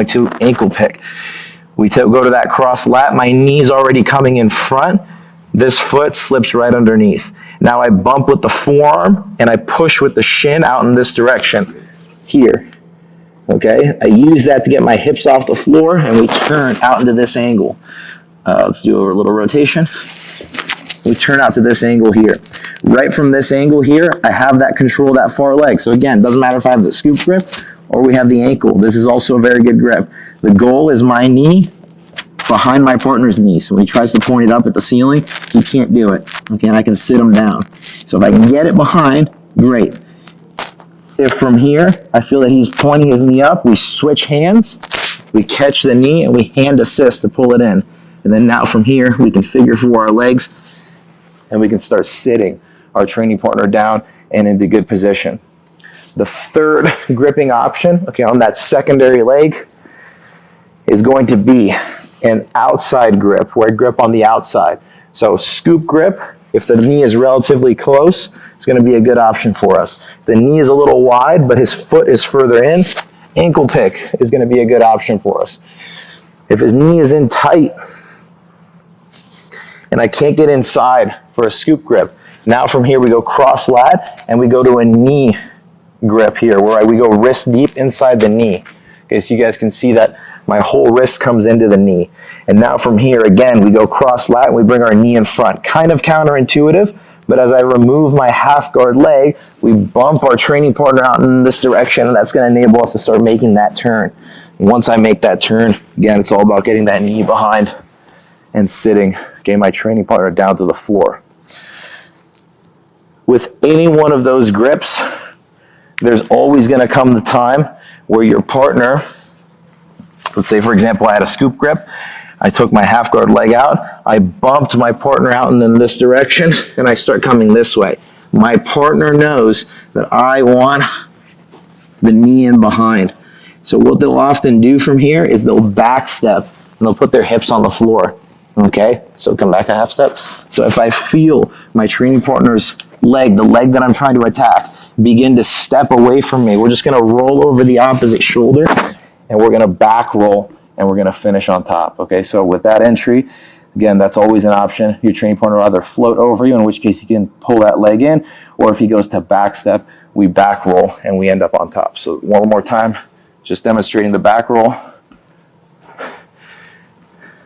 going to ankle pick. We go to that cross lat. My knee's already coming in front. This foot slips right underneath. Now I bump with the forearm and I push with the shin out in this direction here. Okay, I use that to get my hips off the floor, and we turn out into this angle. Let's do a little rotation. We turn out to this angle here. Right from this angle here, I have that control of that far leg. So again, doesn't matter if I have the scoop grip or we have the ankle. This is also a very good grip. The goal is my knee behind my partner's knee. So when he tries to point it up at the ceiling, he can't do it. Okay, and I can sit him down. So if I can get it behind, great. If from here, I feel that he's pointing his knee up, we switch hands, we catch the knee, and we hand assist to pull it in. And then now from here, we can figure four our legs, and we can start sitting our training partner down and into good position. The third gripping option, okay, on that secondary leg is going to be an outside grip, where I grip on the outside. So scoop grip, if the knee is relatively close, it's going to be a good option for us. If the knee is a little wide, but his foot is further in, ankle pick is going to be a good option for us. If his knee is in tight, and I can't get inside for a scoop grip, now from here we go cross lat, and we go to a knee grip here, where we go wrist deep inside the knee. Okay, so you guys can see that my whole wrist comes into the knee. And now from here, again, we go cross lat and we bring our knee in front. Kind of counterintuitive, but as I remove my half guard leg, we bump our training partner out in this direction, and that's going to enable us to start making that turn. And once I make that turn, again, it's all about getting that knee behind and sitting, getting my training partner down to the floor. With any one of those grips, there's always going to come the time where your partner, let's say, for example, I had a scoop grip. I took my half guard leg out. I bumped my partner out in this direction, and I start coming this way. My partner knows that I want the knee in behind. So what they'll often do from here is they'll back step, and they'll put their hips on the floor. Okay, so come back a half step. So if I feel my training partner's leg, the leg that I'm trying to attack, begin to step away from me, we're just going to roll over the opposite shoulder, and we're going to back roll, and we're going to finish on top. Okay, so with that entry, again, that's always an option. Your training partner will either float over you, in which case you can pull that leg in, or if he goes to back step, we back roll, and we end up on top. So one more time, just demonstrating the back roll.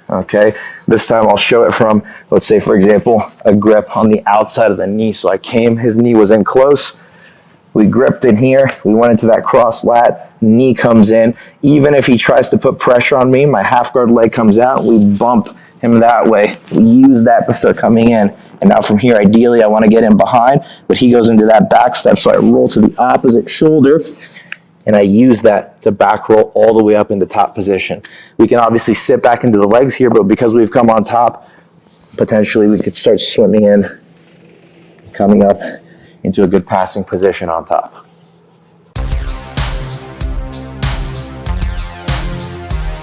Okay, this time I'll show it from, let's say, for example, a grip on the outside of the knee. So I came, his knee was in close. We gripped in here. We went into that cross lat. Knee comes in. Even if he tries to put pressure on me, my half guard leg comes out. We bump him that way. We use that to start coming in. And now from here, ideally, I want to get him behind, but he goes into that back step. So I roll to the opposite shoulder, and I use that to back roll all the way up into top position. We can obviously sit back into the legs here, but because we've come on top, potentially we could start swimming in, coming up into a good passing position on top.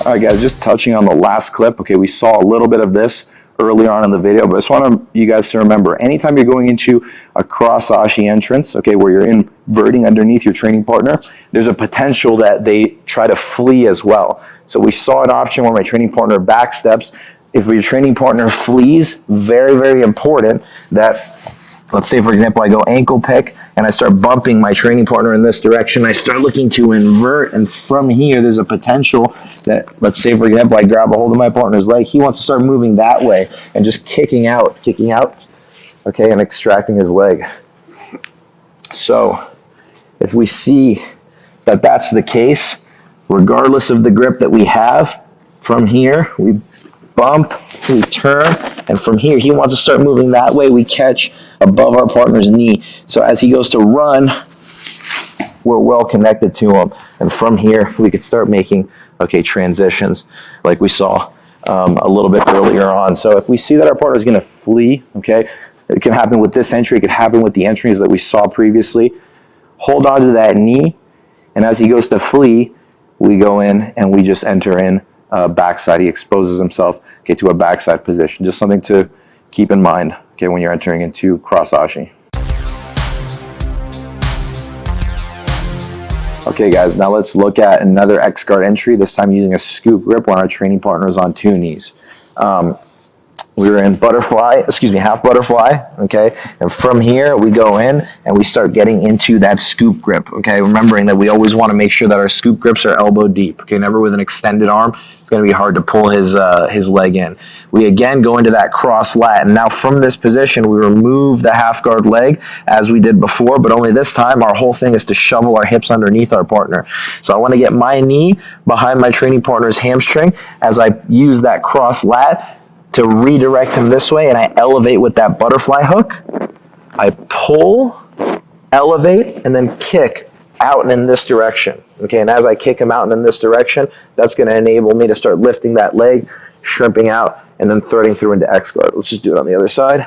All right, guys, just touching on the last clip. Okay, we saw a little bit of this earlier on in the video, but I just want you guys to remember, anytime you're going into a cross ashi entrance, okay, where you're inverting underneath your training partner, there's a potential that they try to flee as well. So we saw an option where my training partner back steps. If your training partner flees, very, very important that, let's say, for example, I go ankle pick and I start bumping my training partner in this direction. I start looking to invert, and from here, there's a potential that, let's say, for example, I grab a hold of my partner's leg. He wants to start moving that way and just kicking out, okay, and extracting his leg. So if we see that that's the case, regardless of the grip that we have, from here, we bump, we turn, and from here, he wants to start moving that way. We catch above our partner's knee. So as he goes to run, we're well connected to him. And from here, we could start making, okay, transitions like we saw a little bit earlier on. So if we see that our partner is going to flee, okay, it can happen with this entry. It could happen with the entries that we saw previously. Hold on to that knee, and as he goes to flee, we go in and we just enter in backside. He exposes himself, okay, to a backside position. Just something to keep in mind, okay, when you're entering into cross ashi. Okay guys, now let's look at another X guard entry, this time using a scoop grip when our training partner is on 2 knees. We were in half butterfly, okay? And from here, we go in and we start getting into that scoop grip, okay? Remembering that we always want to make sure that our scoop grips are elbow deep, okay? Never with an extended arm. It's going to be hard to pull his leg in. We again go into that cross lat, and now from this position, we remove the half guard leg as we did before, but only this time, our whole thing is to shovel our hips underneath our partner. So I want to get my knee behind my training partner's hamstring as I use that cross lat to redirect him this way, and I elevate with that butterfly hook. I pull, elevate, and then kick out and in this direction. Okay, and as I kick him out and in this direction, that's going to enable me to start lifting that leg, shrimping out, and then threading through into X guard. Let's just do it on the other side.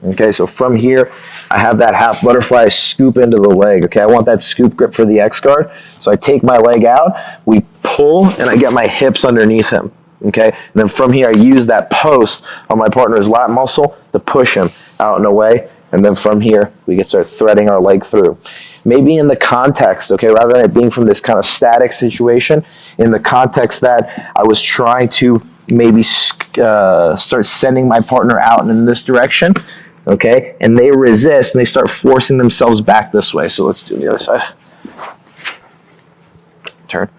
Okay, so from here, I have that half butterfly, I scoop into the leg. Okay, I want that scoop grip for the X guard. So I take my leg out, we pull, and I get my hips underneath him. Okay, and then from here I use that post on my partner's lat muscle to push him out and away, and then from here we can start threading our leg through. Maybe in the context, okay, rather than it being from this kind of static situation, in the context that I was trying to maybe start sending my partner out in this direction, okay, and they resist and they start forcing themselves back this way. So let's do the other side. Turn.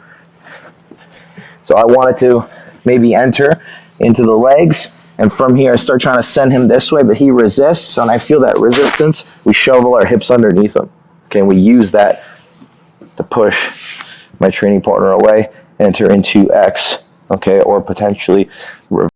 So I wanted to maybe enter into the legs, and from here I start trying to send him this way, but he resists, and I feel that resistance, we shovel our hips underneath him. Okay, and we use that to push my training partner away, enter into X, okay, or potentially reverse.